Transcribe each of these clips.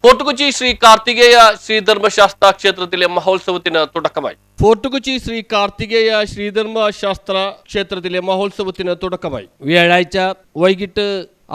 Fort Kochi Shri Karthikeya Sreedharmasastha ക്ഷേത്രത്തിലെ മഹോത്സവത്തിന് തുടക്കമായി. ഫോർട്ട് കൊച്ചി ശ്രീ കാർത്തികേയ ശ്രീധർമ്മശാസ്ത്ര ക്ഷേത്രത്തിലെ മഹോത്സവത്തിന് തുടക്കമായി. വ്യാഴാഴ്ച വൈകിട്ട്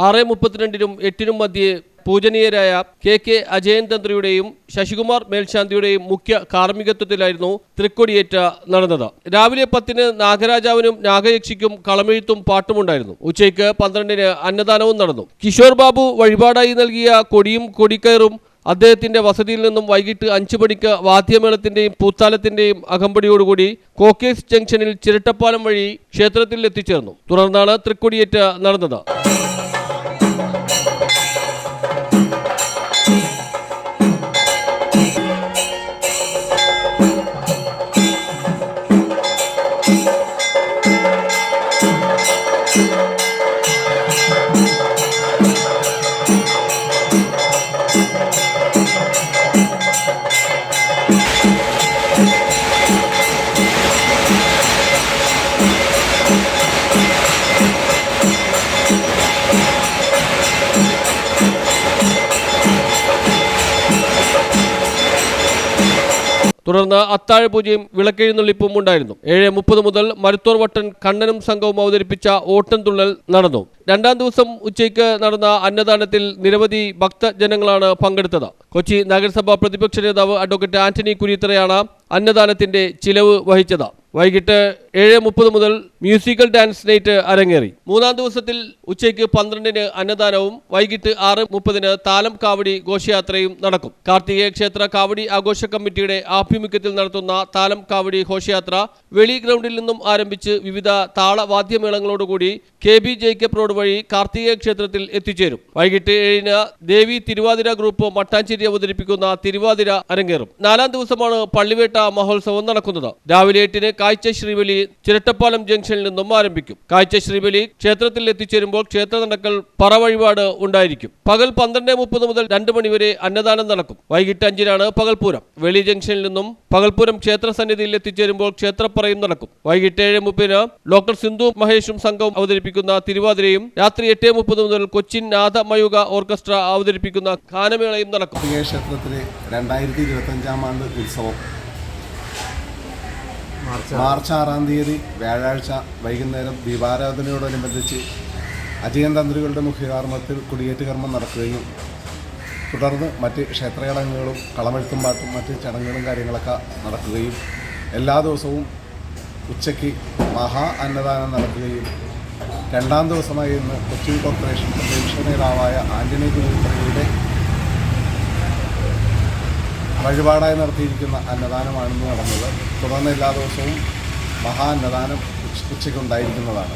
6:32-നും 8-നും മധ്യേ പൂജനീയരായ കെ അജയൻ തന്ത്രിയുടെയും ശശികുമാർ മേൽശാന്തിയുടെയും മുഖ്യ കാർമ്മികത്വത്തിലായിരുന്നു തൃക്കൊടിയേറ്റ നടന്നത്. രാവിലെ 10-ന് നാഗരാജാവിനും നാഗയക്ഷിക്കും കളമെഴുത്തും പാട്ടുമുണ്ടായിരുന്നു. ഉച്ചയ്ക്ക് 12-ന് അന്നദാനവും നടന്നു. കിഷോർ ബാബു വഴിപാടായി നൽകിയ കൊടിയും കൊടിക്കയറും അദ്ദേഹത്തിന്റെ വസതിയിൽ നിന്നും വൈകിട്ട് 5 മണിക്ക് വാദ്യമേളത്തിന്റെയും പൂത്താലത്തിന്റെയും അകമ്പടിയോടുകൂടി കോക്കേസ് ജംഗ്ഷനിൽ ചിരട്ടപ്പാലം വഴി ക്ഷേത്രത്തിൽ എത്തിച്ചേർന്നു. തുടർന്നാണ് തൃക്കൊടിയേറ്റ നടന്നത്. തുടർന്ന് അത്താഴപൂജയും വിളക്കെഴുന്നള്ളിപ്പും ഉണ്ടായിരുന്നു. 7:30 മുതൽ മരുത്തോർ വട്ടൻ കണ്ണനും സംഘവും അവതരിപ്പിച്ച ഓട്ടംതുള്ളൽ നടന്നു. 2-ാം ദിവസം ഉച്ചയ്ക്ക് നടന്ന അന്നദാനത്തിൽ നിരവധി ഭക്തജനങ്ങളാണ് പങ്കെടുത്തത്. കൊച്ചി നഗരസഭാ പ്രതിപക്ഷ നേതാവ് അഡ്വക്കേറ്റ് ആന്റണി കുരിത്തറയാണ് അന്നദാനത്തിന്റെ ചിലവ് വഹിച്ചത്. വൈകിട്ട് 7:30 മുതൽ മ്യൂസിക്കൽ ഡാൻസ് നൈറ്റ് അരങ്ങേറി. 3-ാം ദിവസത്തിൽ ഉച്ചയ്ക്ക് 12-ന് അന്നദാനവും വൈകിട്ട് 6:30-ന് താലം കാവടി ഘോഷയാത്രയും നടക്കും. കാർത്തികേയ ക്ഷേത്ര കാവടി ആഘോഷ കമ്മിറ്റിയുടെ ആഭിമുഖ്യത്തിൽ നടത്തുന്ന താലം കാവടി ഘോഷയാത്ര വെളി ഗ്രൗണ്ടിൽ നിന്നും ആരംഭിച്ച് വിവിധ താളവാദ്യമേളങ്ങളോടുകൂടി KB ജേക്കബ് റോഡ് വഴി കാർത്തികേയ ക്ഷേത്രത്തിൽ എത്തിച്ചേരും. വൈകിട്ട് 7-ന് ദേവി തിരുവാതിര ഗ്രൂപ്പ് മട്ടാഞ്ചേരി അവതരിപ്പിക്കുന്ന തിരുവാതിര അരങ്ങേറും. 4-ാം ദിവസമാണ് പള്ളിവേട്ട മഹോത്സവം നടക്കുന്നത്. രാവിലെ 8-ന് കാഴ്ച ശ്രീബലി ചിരട്ടപ്പാലം ജംഗ്ഷനിൽ നിന്നും ആരംഭിക്കും. കാഴ്ച ശ്രീബലി ക്ഷേത്രത്തിൽ എത്തിച്ചേരുമ്പോൾ ക്ഷേത്ര നടക്കൽ പറ വഴിപാട് ഉണ്ടായിരിക്കും. പകൽ 12:30 മുതൽ 2 മണിവരെ അന്നദാനം നടക്കും. വൈകിട്ട് 5-നാണ് പകൽപൂരം. വെളി ജംഗ്ഷനിൽ നിന്നും പകൽപൂരം ക്ഷേത്ര സന്നിധിയിൽ എത്തിച്ചേരുമ്പോൾ ക്ഷേത്രപ്പറയും നടക്കും. വൈകിട്ട് 7:30-ന് ഡോക്ടർ സിന്ധു മഹേഷും സംഘവും അവതരിപ്പിക്കുന്ന തിരുവാതിരയും രാത്രി 8:30 മുതൽ കൊച്ചിൻ നാദമയൂക ഓർക്കസ്ട്ര അവതരിപ്പിക്കുന്ന ഗാനമേളയും നടക്കും. ക്ഷേത്രത്തിലെ 2025-ാം ആണ്ട് ഉത്സവം മാർച്ച് 6-ാം തീയതി വ്യാഴാഴ്ച വൈകുന്നേരം ദീപാരാധനയോടനുബന്ധിച്ച് അജയൻ തന്ത്രികളുടെ മുഖ്യകാർമ്മത്തിൽ കൊടിയേറ്റ് കർമ്മം നടക്കുകയും തുടർന്ന് മറ്റ് ക്ഷേത്ര ചടങ്ങുകളും കളമെഴുത്തും പാട്ടും മറ്റ് ചടങ്ങുകളും കാര്യങ്ങളൊക്കെ നടക്കുകയും എല്ലാ ദിവസവും ഉച്ചയ്ക്ക് മഹാ അന്നദാനം നടക്കുകയും 2-ാം ദിവസമായി ഇന്ന് കൊച്ചി കോർപ്പറേഷൻ പ്രതിപക്ഷ നേതാവായ ആന്റണി കുരിത്തറയുടെ വഴിപാടായി നടത്തിയിരിക്കുന്ന അന്നദാനമാണെന്ന് നടന്നത്. തുടർന്ന് എല്ലാ ദിവസവും മഹാ അന്നദാനം ഉച്ചയ്ക്കുണ്ടായിരിക്കുന്നതാണ്.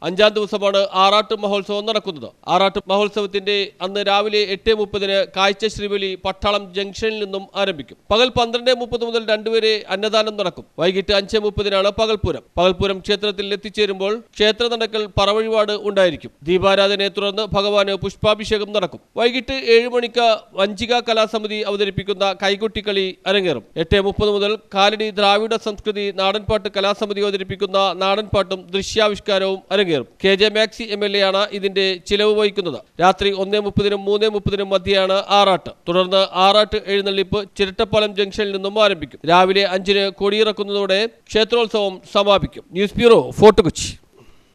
5-ാം ദിവസമാണ് ആറാട്ട് മഹോത്സവം നടക്കുന്നത്. ആറാട്ട് മഹോത്സവത്തിന്റെ അന്ന് രാവിലെ 8:30-ന് കാഴ്ച ശ്രീബലി പട്ടാളം ജംഗ്ഷനിൽ നിന്നും ആരംഭിക്കും. പകൽ 12:30 മുതൽ 2 വരെ അന്നദാനം നടക്കും. വൈകിട്ട് 5:30-നാണ് പകൽപൂരം. പകൽപൂരം ക്ഷേത്രത്തിൽ എത്തിച്ചേരുമ്പോൾ ക്ഷേത്ര നടക്കൽ പറവഴിപാട് ഉണ്ടായിരിക്കും. ദീപാരാധനയെ തുടർന്ന് ഭഗവാന് പുഷ്പാഭിഷേകം നടക്കും. വൈകിട്ട് 7 മണിക്ക് വഞ്ചിക കലാസമിതി അവതരിപ്പിക്കുന്ന കൈകൊട്ടിക്കളി അരങ്ങേറും. 8:30 മുതൽ കാലടി ദ്രാവിഡ സംസ്കൃതി നാടൻപാട്ട് കലാസമിതി അവതരിപ്പിക്കുന്ന നാടൻപാട്ടും ദൃശ്യാവിഷ്കാരവും അരങ്ങേറും. KJ മാക്സി MLA ആണ് ഇതിന്റെ ചിലവ് വഹിക്കുന്നത്. രാത്രി 1:30-നും 3:30-നും മധ്യയാണ് ആറാട്ട്. തുടർന്ന് ആറാട്ട് എഴുന്നള്ളിപ്പ് ചിരട്ടപ്പാലം ജംഗ്ഷനിൽ നിന്നും ആരംഭിക്കും. രാവിലെ 5-ന് കൊടിയിറക്കുന്നതോടെ ക്ഷേത്രോത്സവം സമാപിക്കും. News bureau, fort Kochi.